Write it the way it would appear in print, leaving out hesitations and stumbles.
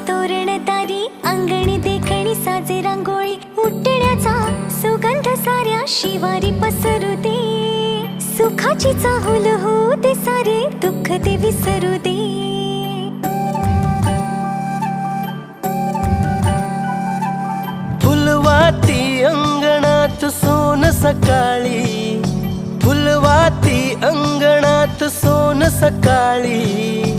तोरणदारी अंगणी देखणी साजे रांगोळी उठण्याचा सुगंध साऱ्या शिवारी पसरू दे सुखाची चाहुल होऊ दे सारे दुःख ते विसरू दे फुलवाती अंगणात सोन सकाळी फुलवाती अंगणात सोन सकाळी